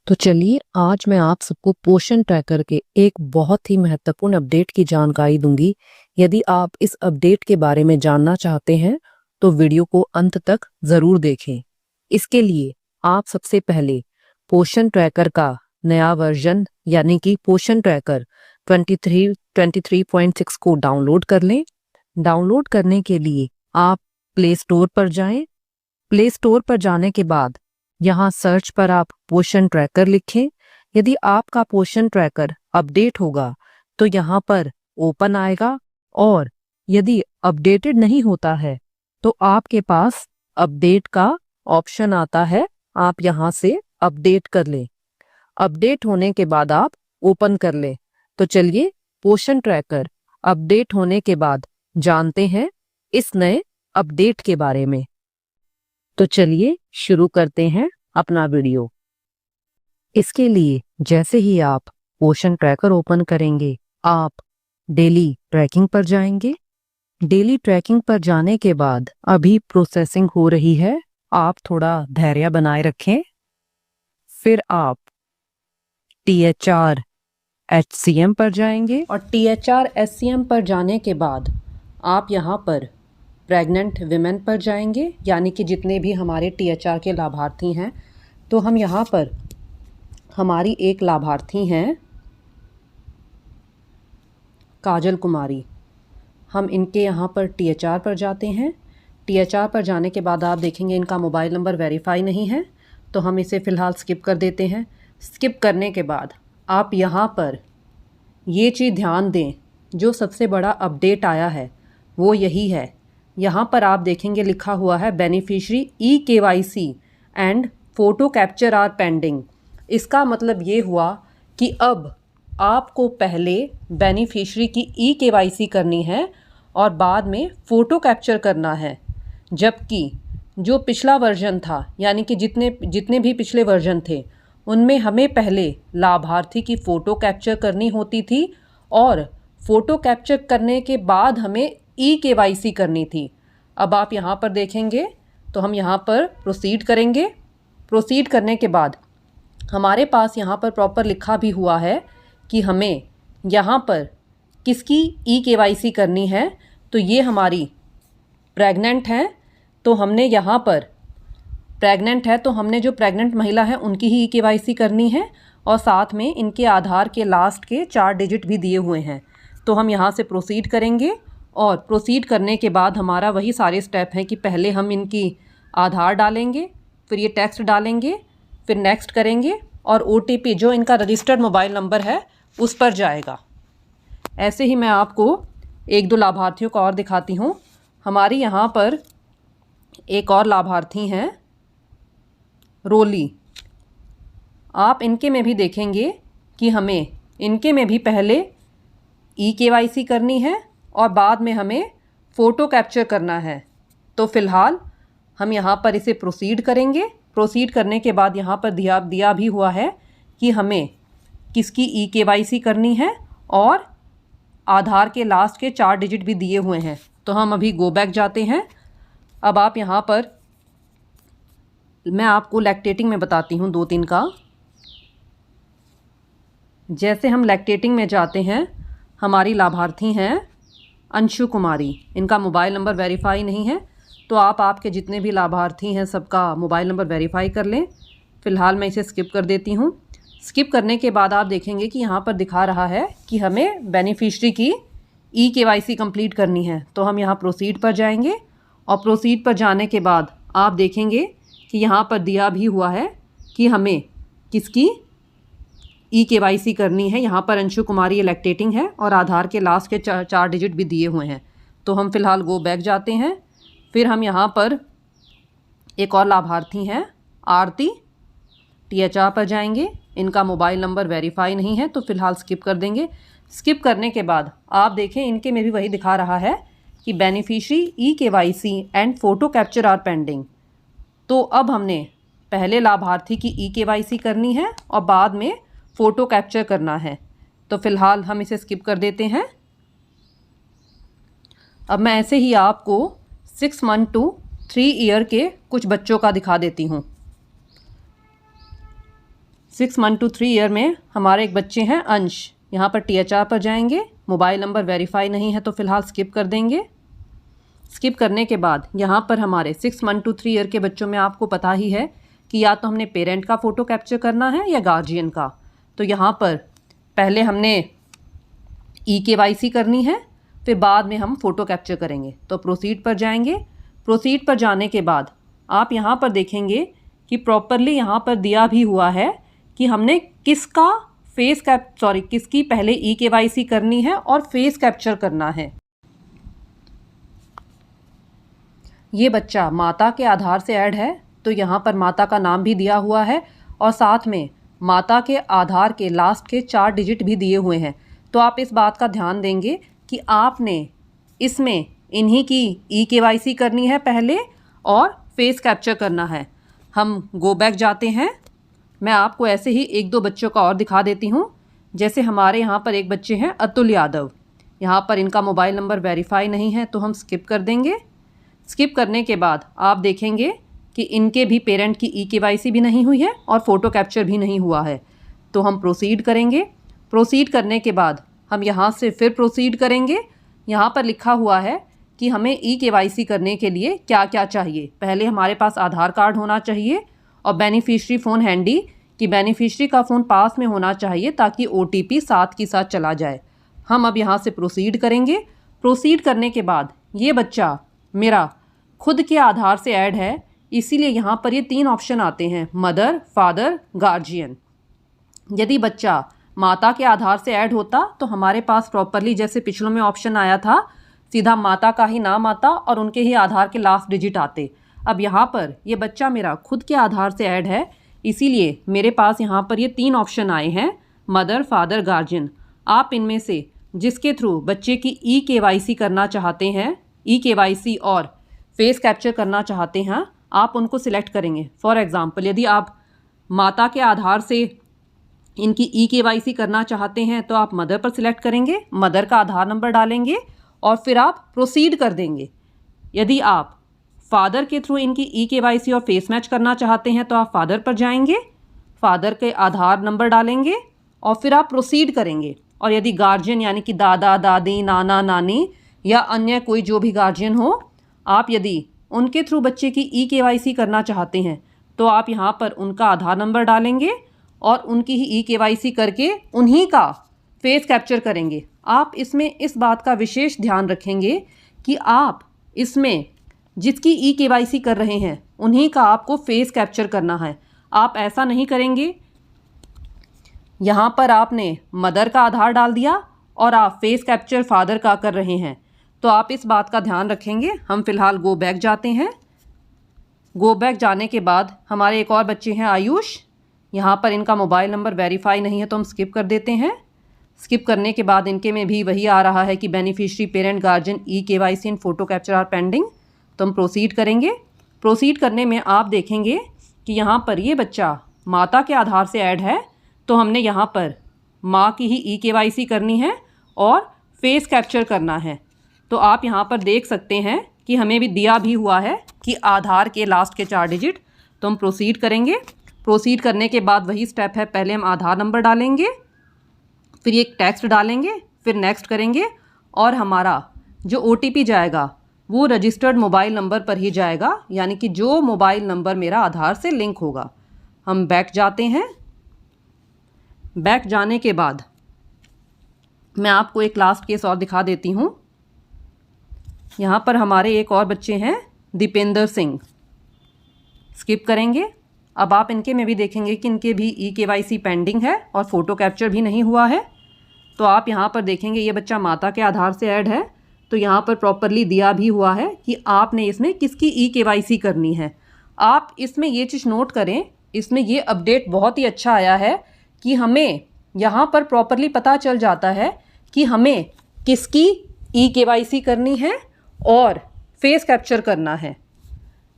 तो चलिए आज मैं आप सबको पोषण ट्रैकर के एक बहुत ही महत्वपूर्ण अपडेट की जानकारी दूंगी। यदि आप इस अपडेट के बारे में जानना चाहते हैं तो वीडियो को अंत तक जरूर देखें। इसके लिए आप सबसे पहले पोषण ट्रैकर का नया वर्जन यानी कि पोषण ट्रैकर 23.6 को डाउनलोड कर लें। डाउनलोड करने के लिए आप प्ले स्टोर पर जाएं। प्ले स्टोर पर जाने के बाद यहाँ सर्च पर आप पोषण ट्रैकर लिखें। यदि आपका पोषण ट्रैकर अपडेट होगा तो यहाँ पर ओपन आएगा, और यदि अपडेटेड नहीं होता है तो आपके पास अपडेट का ऑप्शन आता है। आप यहाँ से अपडेट कर लें। अपडेट होने के बाद आप ओपन कर लें। तो चलिए पोषण ट्रैकर अपडेट होने के बाद जानते हैं इस नए अपडेट के बारे में। तो चलिए शुरू करते हैं अपना वीडियो। इसके लिए जैसे ही आप पोषण ट्रैकर ओपन करेंगे आप डेली ट्रैकिंग पर जाएंगे। डेली ट्रैकिंग पर जाने के बाद अभी प्रोसेसिंग हो रही है, आप थोड़ा धैर्य बनाए रखें। फिर आप THR HCM पर जाएंगे, और THR HCM पर जाने के बाद आप यहाँ पर प्रेग्नेंट विमेन पर जाएंगे, यानी कि जितने भी हमारे THR के लाभार्थी हैं। तो हम यहाँ पर हमारी एक लाभार्थी हैं काजल कुमारी, हम इनके यहाँ पर THR पर जाते हैं। THR पर जाने के बाद आप देखेंगे इनका मोबाइल नंबर वेरीफाई नहीं है, तो हम इसे फ़िलहाल स्किप कर देते हैं। स्किप करने के बाद आप यहाँ पर ये चीज़ ध्यान दें, जो सबसे बड़ा अपडेट आया है वो यही है। यहाँ पर आप देखेंगे लिखा हुआ है beneficiary eKYC and photo capture are pending. इसका मतलब ये हुआ कि अब आपको पहले बेनिफिशरी की eKYC करनी है और बाद में फ़ोटो कैप्चर करना है। जबकि जो पिछला वर्जन था, यानी कि जितने भी पिछले वर्जन थे, उनमें हमें पहले लाभार्थी की फ़ोटो कैप्चर करनी होती थी और फ़ोटो कैप्चर करने के बाद हमें eKYC करनी थी। अब आप यहाँ पर देखेंगे तो हम यहाँ पर प्रोसीड करेंगे। प्रोसीड करने के बाद हमारे पास यहाँ पर प्रॉपर लिखा भी हुआ है कि हमें यहाँ पर किसकी eKYC करनी है। तो ये हमारी प्रेग्नेंट हैं, तो हमने यहाँ पर प्रेग्नेंट है तो हमने जो प्रेग्नेंट महिला है उनकी ही eKYC करनी है, और साथ में इनके आधार के लास्ट के 4 डिजिट भी दिए हुए हैं। तो हम यहाँ से प्रोसीड करेंगे, और प्रोसीड करने के बाद हमारा वही सारे स्टेप हैं कि पहले हम इनकी आधार डालेंगे, फिर ये टेक्स्ट डालेंगे, फिर नेक्स्ट करेंगे, और OTP जो इनका रजिस्टर्ड मोबाइल नंबर है उस पर जाएगा। ऐसे ही मैं आपको एक दो लाभार्थियों को और दिखाती हूँ। हमारी यहाँ पर एक और लाभार्थी हैं रोली। आप इनके में भी देखेंगे कि हमें इनके में भी पहले eKYC करनी है और बाद में हमें फ़ोटो कैप्चर करना है। तो फ़िलहाल हम यहाँ पर इसे प्रोसीड करेंगे। प्रोसीड करने के बाद यहाँ पर दिया भी हुआ है कि हमें किसकी eKYC करनी है, और आधार के लास्ट के 4 डिजिट भी दिए हुए हैं। तो हम अभी गो बैक जाते हैं। अब आप यहाँ पर मैं आपको लैक्टेटिंग में बताती हूँ 2-3 का। जैसे हम लैक्टेटिंग में जाते हैं, हमारी लाभार्थी हैं अंशु कुमारी। इनका मोबाइल नंबर वेरीफाई नहीं है, तो आप आपके जितने भी लाभार्थी हैं सबका मोबाइल नंबर वेरीफाई कर लें। फ़िलहाल मैं इसे स्किप कर देती हूँ। स्किप करने के बाद आप देखेंगे कि यहाँ पर दिखा रहा है कि हमें बेनिफिशरी की eKYC कंप्लीट करनी है। तो हम यहाँ प्रोसीड पर जाएंगे, और प्रोसीड पर जाने के बाद आप देखेंगे कि यहाँ पर दिया भी हुआ है कि हमें किसकी eKYC करनी है। यहाँ पर अंशु कुमारी लैक्टेटिंग है और आधार के लास्ट के 4 डिजिट भी दिए हुए हैं। तो हम फ़िलहाल गो बैक जाते हैं। फिर हम यहाँ पर एक और लाभार्थी हैं आरती, THR पर जाएंगे। इनका मोबाइल नंबर वेरीफाई नहीं है, तो फ़िलहाल स्किप कर देंगे। स्किप करने के बाद आप देखें इनके में भी वही दिखा रहा है कि beneficiary eKYC and photo capture are pending. तो अब हमने पहले लाभार्थी की eKYC करनी है और बाद में फ़ोटो कैप्चर करना है। तो फ़िलहाल हम इसे स्किप कर देते हैं। अब मैं ऐसे ही आपको 6 मंथ टू 3 ईयर के कुछ बच्चों का दिखा देती हूँ। 6 मंथ टू 3 ईयर में हमारे एक बच्चे हैं अंश। यहाँ पर THR पर जाएंगे, मोबाइल नंबर वेरीफाई नहीं है तो फ़िलहाल स्किप कर देंगे। स्किप करने के बाद यहाँ पर हमारे 6 मंथ टू 3 ईयर के बच्चों में आपको पता ही है कि या तो हमने पेरेंट का फ़ोटो कैप्चर करना है या गार्जियन का। तो यहाँ पर पहले हमने eKYC करनी है, फिर बाद में हम फ़ोटो कैप्चर करेंगे। तो प्रोसीड पर जाएंगे। प्रोसीड पर जाने के बाद आप यहाँ पर देखेंगे कि प्रॉपरली यहाँ पर दिया भी हुआ है कि हमने किसका किसकी पहले eKYC करनी है और फेस कैप्चर करना है। ये बच्चा माता के आधार से ऐड है, तो यहाँ पर माता का नाम भी दिया हुआ है और साथ में माता के आधार के लास्ट के 4 डिजिट भी दिए हुए हैं। तो आप इस बात का ध्यान देंगे कि आपने इसमें इन्हीं की eKYC करनी है पहले और फेस कैप्चर करना है। हम गो बैक जाते हैं। मैं आपको ऐसे ही 1-2 बच्चों का और दिखा देती हूँ। जैसे हमारे यहाँ पर एक बच्चे हैं अतुल यादव, यहाँ पर इनका मोबाइल नंबर वेरीफाई नहीं है तो हम स्किप कर देंगे। स्किप करने के बाद आप देखेंगे कि इनके भी पेरेंट की eKYC भी नहीं हुई है और फ़ोटो कैप्चर भी नहीं हुआ है। तो हम प्रोसीड करेंगे। प्रोसीड करने के बाद हम यहाँ से फिर प्रोसीड करेंगे। यहाँ पर लिखा हुआ है कि हमें eKYC करने के लिए क्या क्या चाहिए। पहले हमारे पास आधार कार्ड होना चाहिए और बेनिफिशियरी फ़ोन हैंडी, कि बेनिफिशियरी का फ़ोन पास में होना चाहिए ताकि OTP साथ के साथ चला जाए। हम अब यहाँ से प्रोसीड करेंगे। प्रोसीड करने के बाद ये बच्चा मेरा खुद के आधार से ऐड है, इसीलिए यहाँ पर ये 3 ऑप्शन आते हैं, मदर, फादर, गार्जियन। यदि बच्चा माता के आधार से ऐड होता तो हमारे पास प्रॉपरली जैसे पिछलों में ऑप्शन आया था, सीधा माता का ही नाम आता और उनके ही आधार के लास्ट डिजिट आते। अब यहाँ पर ये बच्चा मेरा खुद के आधार से ऐड है, इसीलिए मेरे पास यहाँ पर ये 3 ऑप्शन आए हैं, मदर, फादर, गार्जियन। आप इनमें से जिसके थ्रू बच्चे की eKYC करना चाहते हैं, eKYC और फेस कैप्चर करना चाहते हैं, आप उनको सिलेक्ट करेंगे। फॉर एग्ज़ाम्पल यदि आप माता के आधार से इनकी eKYC करना चाहते हैं तो आप मदर पर सिलेक्ट करेंगे, मदर का आधार नंबर डालेंगे और फिर आप प्रोसीड कर देंगे। यदि आप फादर के थ्रू इनकी eKYC और फेस मैच करना चाहते हैं तो आप फादर पर जाएंगे, फादर के आधार नंबर डालेंगे और फिर आप प्रोसीड करेंगे। और यदि गार्जियन यानी कि दादा, दादी, नाना, नानी या अन्य कोई जो भी गार्जियन हो, आप यदि उनके थ्रू बच्चे की eKYC करना चाहते हैं तो आप यहाँ पर उनका आधार नंबर डालेंगे और उनकी ही eKYC करके उन्हीं का फेस कैप्चर करेंगे। आप इसमें इस बात का विशेष ध्यान रखेंगे कि आप इसमें जिसकी eKYC कर रहे हैं उन्हीं का आपको फेस कैप्चर करना है। आप ऐसा नहीं करेंगे यहाँ पर आपने मदर का आधार डाल दिया और आप फेस कैप्चर फादर का कर रहे हैं, तो आप इस बात का ध्यान रखेंगे। हम फ़िलहाल गो बैक जाते हैं। गो बैक जाने के बाद हमारे एक और बच्चे हैं आयुष, यहाँ पर इनका मोबाइल नंबर वेरीफाई नहीं है तो हम स्किप कर देते हैं। स्किप करने के बाद इनके में भी वही आ रहा है कि beneficiary, parent, guardian, eKYC and photo capture are pending. तो हम प्रोसीड करेंगे। प्रोसीड करने में आप देखेंगे कि यहाँ पर ये बच्चा माता के आधार से ऐड है, तो हमने यहाँ पर माँ की ही eKYC करनी है और फेस कैप्चर करना है। तो आप यहाँ पर देख सकते हैं कि हमें भी दिया भी हुआ है कि आधार के लास्ट के 4 डिजिट। तो हम प्रोसीड करेंगे। प्रोसीड करने के बाद वही स्टेप है, पहले हम आधार नंबर डालेंगे, फिर एक टेक्स्ट डालेंगे, फिर नेक्स्ट करेंगे और हमारा जो OTP जाएगा वो रजिस्टर्ड मोबाइल नंबर पर ही जाएगा, यानी कि जो मोबाइल नंबर मेरा आधार से लिंक होगा। हम बैक जाते हैं। बैक जाने के बाद मैं आपको एक लास्ट केस और दिखा देती हूँ। यहाँ पर हमारे एक और बच्चे हैं दीपेंद्र सिंह। स्किप करेंगे। अब आप इनके में भी देखेंगे कि इनके भी eKYC पेंडिंग है और फ़ोटो कैप्चर भी नहीं हुआ है। तो आप यहाँ पर देखेंगे ये बच्चा माता के आधार से ऐड है, तो यहाँ पर प्रॉपरली दिया भी हुआ है कि आपने इसमें किसकी eKYC करनी है। आप इसमें ये चीज़ नोट करें, इसमें ये अपडेट बहुत ही अच्छा आया है कि हमें यहाँ पर प्रॉपरली पता चल जाता है कि हमें किसकी eKYC करनी है और फेस कैप्चर करना है।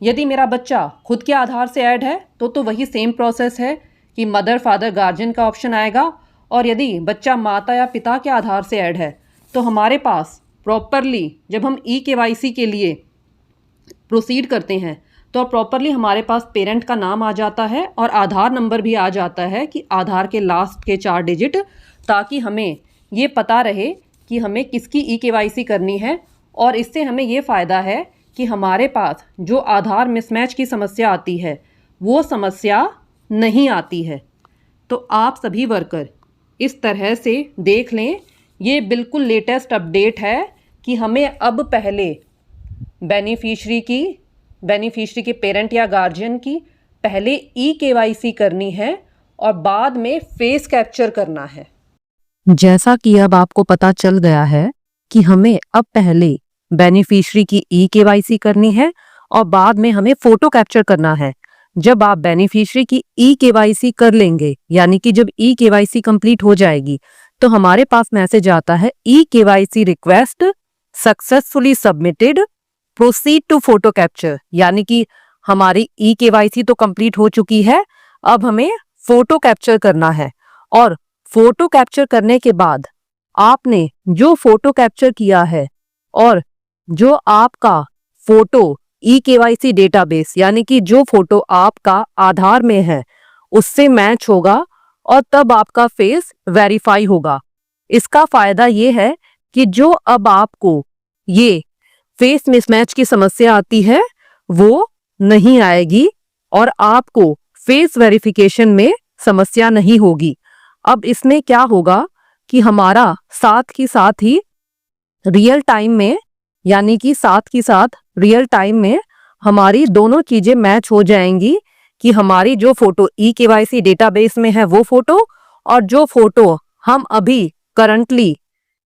यदि मेरा बच्चा खुद के आधार से ऐड है तो वही सेम प्रोसेस है कि मदर, फादर, गार्जियन का ऑप्शन आएगा। और यदि बच्चा माता या पिता के आधार से ऐड है तो हमारे पास प्रॉपरली जब हम eKYC के लिए प्रोसीड करते हैं तो अब प्रॉपरली हमारे पास पेरेंट का नाम आ जाता है और आधार नंबर भी आ जाता है कि आधार के लास्ट के 4 डिजिट, ताकि हमें ये पता रहे कि हमें किसकी ई-केवाईसी करनी है। और इससे हमें ये फ़ायदा है कि हमारे पास जो आधार मिसमैच की समस्या आती है वो समस्या नहीं आती है। तो आप सभी वर्कर इस तरह से देख लें, ये बिल्कुल लेटेस्ट अपडेट है कि हमें अब पहले बेनिफिशरी के पेरेंट या गार्जियन की पहले ई-केवाईसी करनी है और बाद में फेस कैप्चर करना है। जैसा कि अब आपको पता चल गया है कि हमें अब पहले बेनिफिशियरी की ई-केवाईसी करनी है और बाद में हमें फोटो कैप्चर करना है। जब आप बेनिफिशियरी की ई-केवाईसी कर लेंगे, यानी कि जब ई-केवाईसी कंप्लीट हो जाएगी, तो हमारे पास मैसेज आता है eKYC request successfully submitted, proceed to photo capture. यानी कि हमारी ई-केवाईसी तो कंप्लीट हो चुकी है, अब हमें फोटो कैप्चर करना है। और फोटो कैप्चर करने के बाद आपने जो फोटो कैप्चर किया है और जो आपका फोटो ई-केवाईसी डेटाबेस, यानी कि जो फोटो आपका आधार में है, उससे मैच होगा और तब आपका फेस वेरीफाई होगा। इसका फायदा ये है कि जो अब आपको ये फेस मिसमैच की समस्या आती है वो नहीं आएगी और आपको फेस वेरिफिकेशन में समस्या नहीं होगी। अब इसमें क्या होगा कि हमारा साथ ही रियल टाइम में, यानी कि रियल टाइम में हमारी दोनों चीजें मैच हो जाएंगी कि हमारी जो फोटो ई-केवाईसी डेटाबेस में है वो फोटो और जो फोटो हम अभी करंटली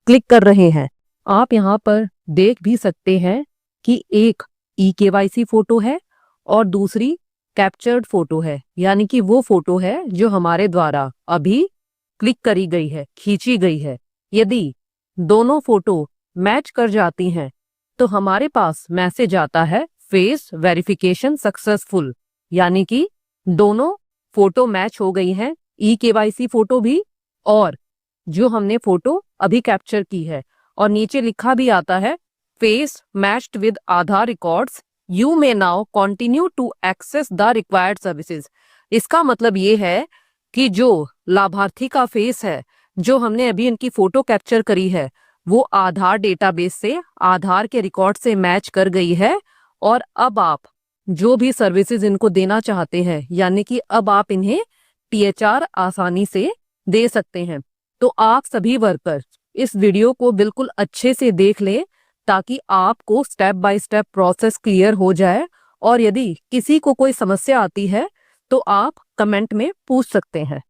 क्लिक कर रहे हैं। आप यहाँ पर देख भी सकते हैं कि एक ई-केवाईसी फोटो है और दूसरी कैप्चर्ड फोटो है, यानी कि वो फोटो है जो हमारे द्वारा अभी क्लिक करी गई है, खींची गई है। यदि दोनों फोटो मैच कर जाती हैं तो हमारे पास मैसेज आता है फेस वेरिफिकेशन सक्सेसफुल, यानी कि दोनों फोटो मैच हो गई हैं, ई-केवाईसी फोटो भी और जो हमने फोटो अभी कैप्चर की है। और नीचे लिखा भी आता है face matched with Aadhaar records, you may now continue to access the required services. इसका मतलब ये है कि जो लाभार्थी का फेस है, जो हमने अभी इनकी फोटो कैप्चर करी है, वो आधार डेटाबेस से, आधार के रिकॉर्ड से मैच कर गई है और अब आप जो भी सर्विसेज इनको देना चाहते हैं, यानी कि अब आप इन्हें टीएचआर आसानी से दे सकते हैं। तो आप सभी वर्कर इस वीडियो को बिल्कुल अच्छे से देख लें ताकि आपको step by step process clear हो जाए। और यदि किसी को कोई समस्या आती है तो आप कमेंट में पूछ सकते हैं।